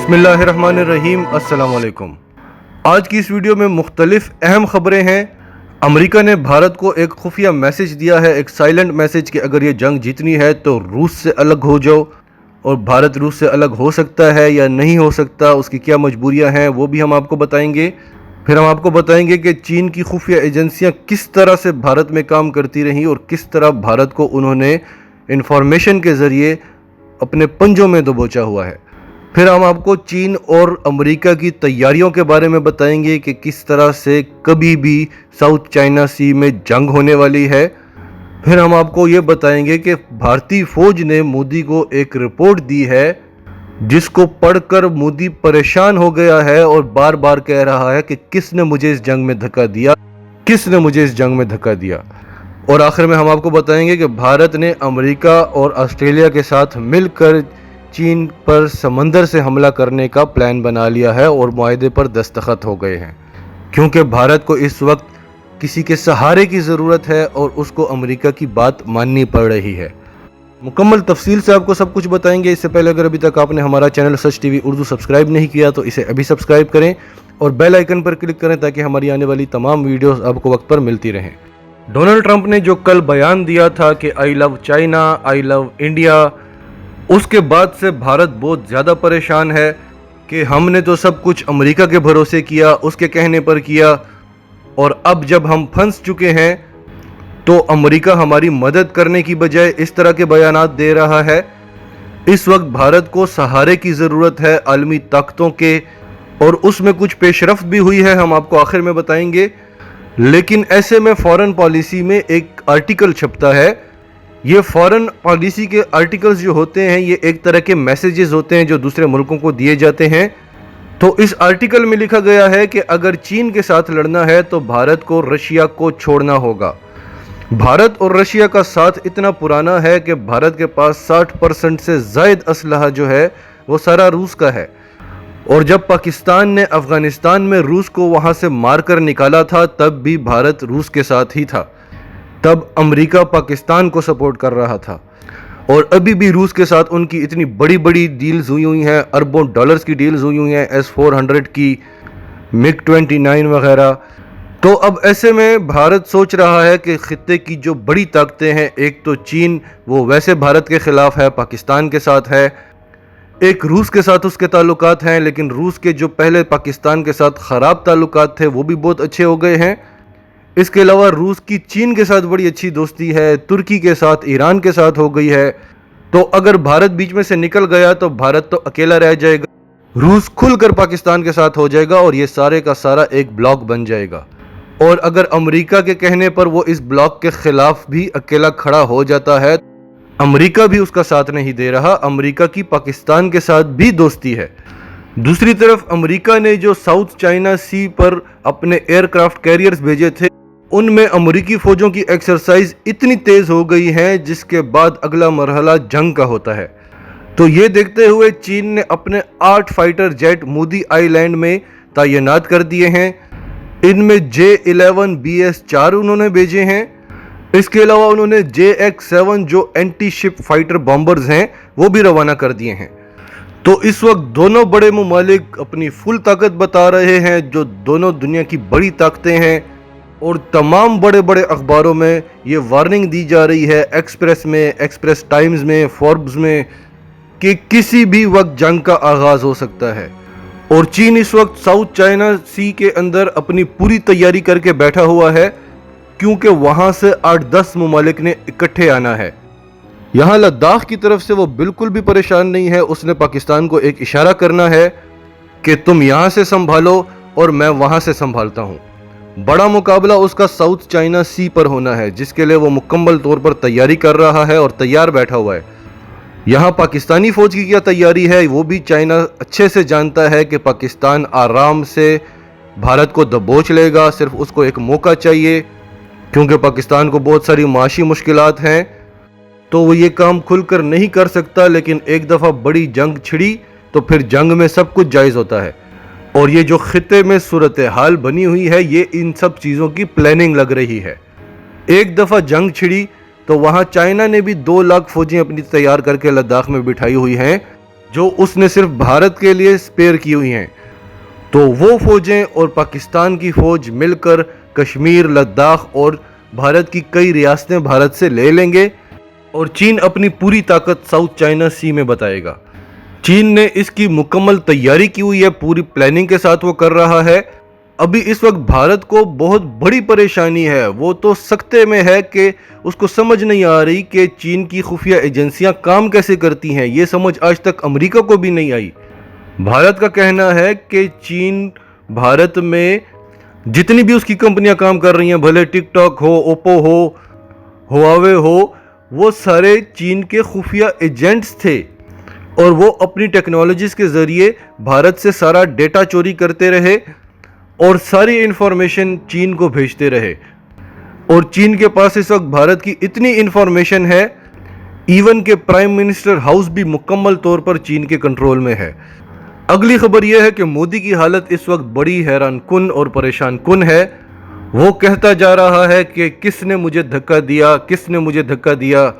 بسم اللہ الرحمن الرحیم۔ السلام علیکم۔ آج کی اس ویڈیو میں مختلف اہم خبریں ہیں۔ امریکہ نے بھارت کو ایک خفیہ میسج دیا ہے، ایک سائلنٹ میسج کہ اگر یہ جنگ جیتنی ہے تو روس سے الگ ہو جاؤ، اور بھارت روس سے الگ ہو سکتا ہے یا نہیں ہو سکتا، اس کی کیا مجبوریاں ہیں وہ بھی ہم آپ کو بتائیں گے۔ پھر ہم آپ کو بتائیں گے کہ چین کی خفیہ ایجنسیاں کس طرح سے بھارت میں کام کرتی رہیں اور کس طرح بھارت کو انہوں نے انفارمیشن کے ذریعے اپنے پنجوں میں دبوچا ہوا ہے۔ پھر ہم آپ کو چین اور امریکہ کی تیاریوں کے بارے میں بتائیں گے کہ کس طرح سے کبھی بھی ساؤتھ چائنا سی میں جنگ ہونے والی ہے۔ پھر ہم آپ کو یہ بتائیں گے کہ بھارتی فوج نے مودی کو ایک رپورٹ دی ہے جس کو پڑھ کر مودی پریشان ہو گیا ہے اور بار بار کہہ رہا ہے کہ کس نے مجھے اس جنگ میں دھکا دیا، کس نے مجھے اس جنگ میں دھکا دیا۔ اور آخر میں ہم آپ کو بتائیں گے کہ بھارت نے امریکہ اور آسٹریلیا کے ساتھ مل کر چین پر سمندر سے حملہ کرنے کا پلان بنا لیا ہے اور معاہدے پر دستخط ہو گئے ہیں، کیونکہ بھارت کو اس وقت کسی کے سہارے کی ضرورت ہے اور اس کو امریکہ کی بات ماننی پڑ رہی ہے۔ مکمل تفصیل سے آپ کو سب کچھ بتائیں گے۔ اس سے پہلے اگر ابھی تک آپ نے ہمارا چینل سچ ٹی وی اردو سبسکرائب نہیں کیا تو اسے ابھی سبسکرائب کریں اور بیل آئیکن پر کلک کریں تاکہ ہماری آنے والی تمام ویڈیوز آپ کو وقت پر ملتی رہیں۔ ڈونلڈ ٹرمپ نے جو کل بیان دیا تھا کہ آئی لو چائنا، آئی لو انڈیا، اس کے بعد سے بھارت بہت زیادہ پریشان ہے کہ ہم نے تو سب کچھ امریکہ کے بھروسے کیا، اس کے کہنے پر کیا، اور اب جب ہم پھنس چکے ہیں تو امریکہ ہماری مدد کرنے کی بجائے اس طرح کے بیانات دے رہا ہے۔ اس وقت بھارت کو سہارے کی ضرورت ہے عالمی طاقتوں کے، اور اس میں کچھ پیش رفت بھی ہوئی ہے، ہم آپ کو آخر میں بتائیں گے۔ لیکن ایسے میں فارن پالیسی میں ایک آرٹیکل چھپتا ہے۔ یہ فارن پالیسی کے آرٹیکلز جو ہوتے ہیں یہ ایک طرح کے میسیجز ہوتے ہیں جو دوسرے ملکوں کو دیے جاتے ہیں۔ تو اس آرٹیکل میں لکھا گیا ہے کہ اگر چین کے ساتھ لڑنا ہے تو بھارت کو رشیا کو چھوڑنا ہوگا۔ بھارت اور رشیا کا ساتھ اتنا پرانا ہے کہ بھارت کے پاس 60% سے زائد اسلحہ جو ہے وہ سارا روس کا ہے، اور جب پاکستان نے افغانستان میں روس کو وہاں سے مار کر نکالا تھا تب بھی بھارت روس کے ساتھ ہی تھا، تب امریکہ پاکستان کو سپورٹ کر رہا تھا، اور ابھی بھی روس کے ساتھ ان کی اتنی بڑی بڑی ڈیلز ہوئی ہیں، اربوں ڈالرز کی ڈیلز ہوئی ہیں، S-400 کی، MiG-29 وغیرہ۔ تو اب ایسے میں بھارت سوچ رہا ہے کہ خطے کی جو بڑی طاقتیں ہیں، ایک تو چین، وہ ویسے بھارت کے خلاف ہے، پاکستان کے ساتھ ہے، ایک روس کے ساتھ اس کے تعلقات ہیں، لیکن روس کے جو پہلے پاکستان کے ساتھ خراب تعلقات تھے وہ بھی بہت اچھے ہو گئے ہیں۔ اس کے علاوہ روس کی چین کے ساتھ بڑی اچھی دوستی ہے، ترکی کے ساتھ، ایران کے ساتھ ہو گئی ہے۔ تو اگر بھارت بیچ میں سے نکل گیا تو بھارت تو اکیلا رہ جائے گا، روس کھل کر پاکستان کے ساتھ ہو جائے گا اور یہ سارے کا سارا ایک بلاک بن جائے گا۔ اور اگر امریکہ کے کہنے پر وہ اس بلاک کے خلاف بھی اکیلا کھڑا ہو جاتا ہے، امریکہ بھی اس کا ساتھ نہیں دے رہا، امریکہ کی پاکستان کے ساتھ بھی دوستی ہے۔ دوسری طرف امریکہ نے جو ساؤتھ چائنا سی پر اپنے ایئر کرافٹ کیریئرز بھیجے تھے، ان میں امریکی فوجوں کی ایکسرسائز اتنی تیز ہو گئی ہے جس کے بعد اگلا مرحلہ جنگ کا ہوتا ہے۔ تو یہ دیکھتے ہوئے چین نے اپنے 8 فائٹر جیٹ مودی آئی لینڈ میں تعینات کر دیے ہیں، ان میں J-11BS-4 انہوں نے بھیجے ہیں۔ اس کے علاوہ انہوں نے JX-7 جو اینٹی شپ فائٹر بامبرز ہیں وہ بھی روانہ کر دیے ہیں۔ تو اس وقت دونوں بڑے ممالک اپنی فل طاقت بتا رہے ہیں، جو دونوں دنیا کی بڑی طاقتیں ہیں، اور تمام بڑے بڑے اخباروں میں یہ وارننگ دی جا رہی ہے، ایکسپریس میں، ایکسپریس ٹائمز میں، فوربس میں، کہ کسی بھی وقت جنگ کا آغاز ہو سکتا ہے۔ اور چین اس وقت ساؤتھ چائنا سی کے اندر اپنی پوری تیاری کر کے بیٹھا ہوا ہے، کیونکہ وہاں سے 8-10 ممالک نے اکٹھے آنا ہے۔ یہاں لداخ کی طرف سے وہ بالکل بھی پریشان نہیں ہے، اس نے پاکستان کو ایک اشارہ کرنا ہے کہ تم یہاں سے سنبھالو اور میں وہاں سے سنبھالتا ہوں۔ بڑا مقابلہ اس کا ساؤتھ چائنا سی پر ہونا ہے، جس کے لیے وہ مکمل طور پر تیاری کر رہا ہے اور تیار بیٹھا ہوا ہے۔ یہاں پاکستانی فوج کی کیا تیاری ہے وہ بھی چائنا اچھے سے جانتا ہے کہ پاکستان آرام سے بھارت کو دبوچ لے گا، صرف اس کو ایک موقع چاہیے، کیونکہ پاکستان کو بہت ساری معاشی مشکلات ہیں، تو وہ یہ کام کھل کر نہیں کر سکتا۔ لیکن ایک دفعہ بڑی جنگ چھڑی تو پھر جنگ میں سب کچھ جائز ہوتا ہے، اور یہ جو خطے میں صورتحال بنی ہوئی ہے یہ ان سب چیزوں کی پلاننگ لگ رہی ہے۔ ایک دفعہ جنگ چھڑی تو وہاں چائنا نے بھی 2 لاکھ فوجیں اپنی تیار کر کے لداخ میں بٹھائی ہوئی ہیں، جو اس نے صرف بھارت کے لیے سپیئر کی ہوئی ہیں، تو وہ فوجیں اور پاکستان کی فوج مل کر کشمیر، لداخ اور بھارت کی کئی ریاستیں بھارت سے لے لیں گے اور چین اپنی پوری طاقت ساؤتھ چائنا سی میں بتائے گا۔ چین نے اس کی مکمل تیاری کی ہوئی ہے، پوری پلاننگ کے ساتھ وہ کر رہا ہے۔ ابھی اس وقت بھارت کو بہت بڑی پریشانی ہے، وہ تو سکتے میں ہے کہ اس کو سمجھ نہیں آ رہی کہ چین کی خفیہ ایجنسیاں کام کیسے کرتی ہیں، یہ سمجھ آج تک امریکہ کو بھی نہیں آئی۔ بھارت کا کہنا ہے کہ چین بھارت میں جتنی بھی اس کی کمپنیاں کام کر رہی ہیں، بھلے ٹک ٹاک ہو، اوپو ہو، ہواوے ہو، وہ سارے چین کے خفیہ ایجنٹس تھے اور وہ اپنی ٹیکنالوجیز کے ذریعے بھارت سے سارا ڈیٹا چوری کرتے رہے اور ساری انفارمیشن چین کو بھیجتے رہے، اور چین کے پاس اس وقت بھارت کی اتنی انفارمیشن ہے ایون کہ پرائم منسٹر ہاؤس بھی مکمل طور پر چین کے کنٹرول میں ہے۔ اگلی خبر یہ ہے کہ مودی کی حالت اس وقت بڑی حیران کن اور پریشان کن ہے۔ وہ کہتا جا رہا ہے کہ کس نے مجھے دھکا دیا، کس نے مجھے دھکا دیا۔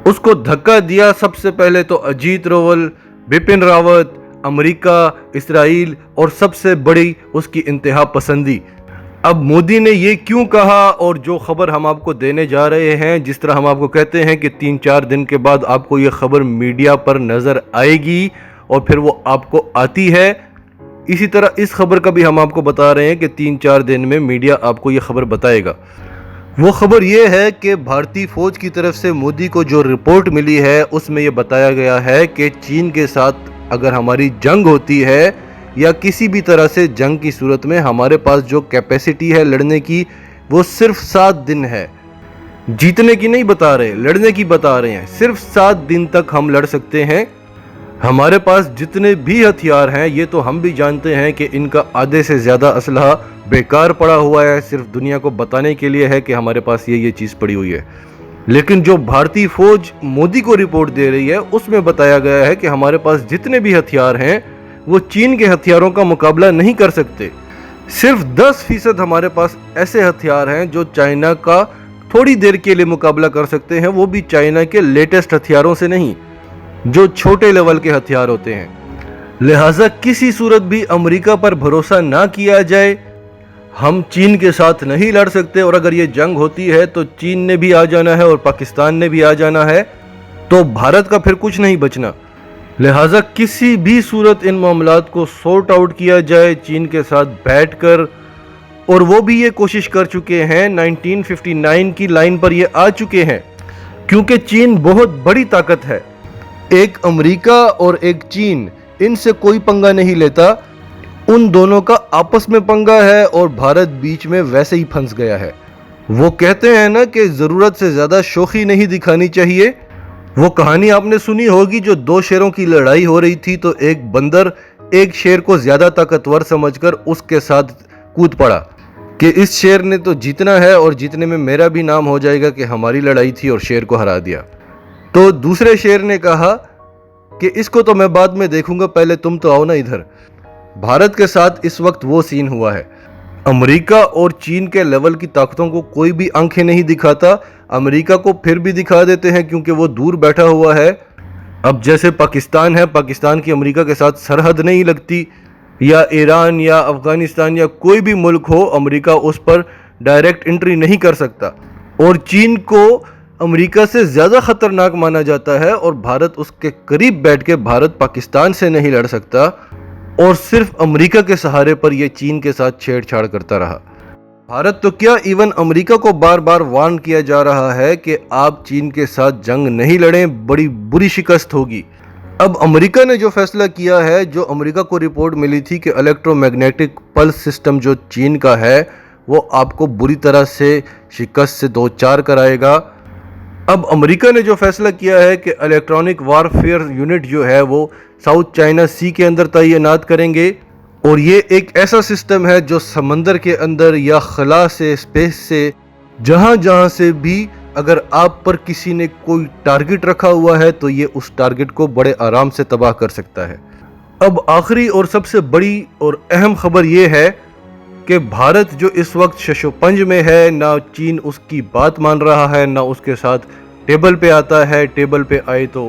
اس کو دھکا دیا سب سے پہلے تو اجیت روول، بپن راوت، امریکہ، اسرائیل اور سب سے بڑی اس کی انتہا پسندی۔ اب مودی نے یہ کیوں کہا، اور جو خبر ہم آپ کو دینے جا رہے ہیں، جس طرح ہم آپ کو کہتے ہیں کہ 3-4 دن کے بعد آپ کو یہ خبر میڈیا پر نظر آئے گی اور پھر وہ آپ کو آتی ہے، اسی طرح اس خبر کا بھی ہم آپ کو بتا رہے ہیں کہ 3-4 دن میں میڈیا آپ کو یہ خبر بتائے گا۔ وہ خبر یہ ہے کہ بھارتی فوج کی طرف سے مودی کو جو رپورٹ ملی ہے اس میں یہ بتایا گیا ہے کہ چین کے ساتھ اگر ہماری جنگ ہوتی ہے یا کسی بھی طرح سے جنگ کی صورت میں ہمارے پاس جو کیپیسٹی ہے لڑنے کی، وہ صرف 7 دن ہے۔ جیتنے کی نہیں بتا رہے، لڑنے کی بتا رہے ہیں۔ صرف 7 دن تک ہم لڑ سکتے ہیں۔ ہمارے پاس جتنے بھی ہتھیار ہیں، یہ تو ہم بھی جانتے ہیں کہ ان کا آدھے سے زیادہ اسلحہ بیکار پڑا ہوا ہے، صرف دنیا کو بتانے کے لیے ہے کہ ہمارے پاس یہ چیز پڑی ہوئی ہے۔ لیکن جو بھارتی فوج مودی کو رپورٹ دے رہی ہے اس میں بتایا گیا ہے کہ ہمارے پاس جتنے بھی ہتھیار ہیں وہ چین کے ہتھیاروں کا مقابلہ نہیں کر سکتے۔ صرف 10% ہمارے پاس ایسے ہتھیار ہیں جو چائنا کا تھوڑی دیر کے لیے مقابلہ کر سکتے ہیں، وہ بھی چائنا کے لیٹسٹ ہتھیاروں سے نہیں، جو چھوٹے لیول کے ہتھیار ہوتے ہیں۔ لہٰذا کسی صورت بھی امریکہ پر بھروسہ نہ کیا جائے۔ ہم چین کے ساتھ نہیں لڑ سکتے، اور اگر یہ جنگ ہوتی ہے تو چین نے بھی آ جانا ہے اور پاکستان نے بھی آ جانا ہے، تو بھارت کا پھر کچھ نہیں بچنا۔ لہٰذا کسی بھی صورت ان معاملات کو سورٹ آؤٹ کیا جائے چین کے ساتھ بیٹھ کر، اور وہ بھی یہ کوشش کر چکے ہیں، 1959 کی لائن پر یہ آ چکے ہیں، کیونکہ چین بہت بڑی طاقت ہے۔ ایک امریکہ اور ایک چین، ان سے کوئی پنگا نہیں لیتا، ان دونوں کا آپس میں پنگا ہے اور بھارت بیچ میں ویسے ہی پھنس گیا ہے۔ وہ کہتے ہیں نا کہ ضرورت سے زیادہ شوخی نہیں دکھانی چاہیے۔ وہ کہانی آپ نے سنی ہوگی، جو 2 شیروں کی لڑائی ہو رہی تھی تو ایک بندر ایک شیر کو زیادہ طاقتور سمجھ کر اس کے ساتھ کود پڑا کہ اس شیر نے تو جیتنا ہے اور جیتنے میں میرا بھی نام ہو جائے گا کہ ہماری لڑائی تھی، اور شیر کو ہرا دیا۔ تو دوسرے شیر نے کہا کہ اس کو تو میں بعد میں دیکھوں گا، پہلے تم تو آؤ نا ادھر۔ بھارت کے ساتھ اس وقت وہ سین ہوا ہے۔ امریکہ اور چین کے لیول کی طاقتوں کو کوئی بھی آنکھیں نہیں دکھاتا۔ امریکہ کو پھر بھی دکھا دیتے ہیں کیونکہ وہ دور بیٹھا ہوا ہے۔ اب جیسے پاکستان ہے، پاکستان کی امریکہ کے ساتھ سرحد نہیں لگتی، یا ایران یا افغانستان یا کوئی بھی ملک ہو، امریکہ اس پر ڈائریکٹ انٹری نہیں کر سکتا، اور چین کو امریکہ سے زیادہ خطرناک مانا جاتا ہے، اور بھارت اس کے قریب بیٹھ کے بھارت پاکستان سے نہیں لڑ سکتا، اور صرف امریکہ کے سہارے پر یہ چین کے ساتھ چھیڑ چھاڑ کرتا رہا۔ بھارت تو کیا، ایون امریکہ کو بار بار وارن کیا جا رہا ہے کہ آپ چین کے ساتھ جنگ نہیں لڑیں، بڑی بری شکست ہوگی۔ اب امریکہ نے جو فیصلہ کیا ہے، جو امریکہ کو رپورٹ ملی تھی کہ الیکٹرو میگنیٹک پلس سسٹم جو چین کا ہے وہ آپ کو بری طرح سے شکست سے دوچار کرائے گا۔ اب امریکہ نے جو فیصلہ کیا ہے کہ الیکٹرانک وارفیئر یونٹ جو ہے وہ ساؤتھ چائنا سی کے اندر تعینات کریں گے، اور یہ ایک ایسا سسٹم ہے جو سمندر کے اندر یا خلا سے، اسپیس سے، جہاں جہاں سے بھی اگر آپ پر کسی نے کوئی ٹارگٹ رکھا ہوا ہے تو یہ اس ٹارگٹ کو بڑے آرام سے تباہ کر سکتا ہے۔ اب آخری اور سب سے بڑی اور اہم خبر یہ ہے کہ بھارت جو اس وقت شش و پنج میں ہے، نہ چین اس کی بات مان رہا ہے، نہ اس کے ساتھ ٹیبل پہ آتا ہے، ٹیبل پہ آئے تو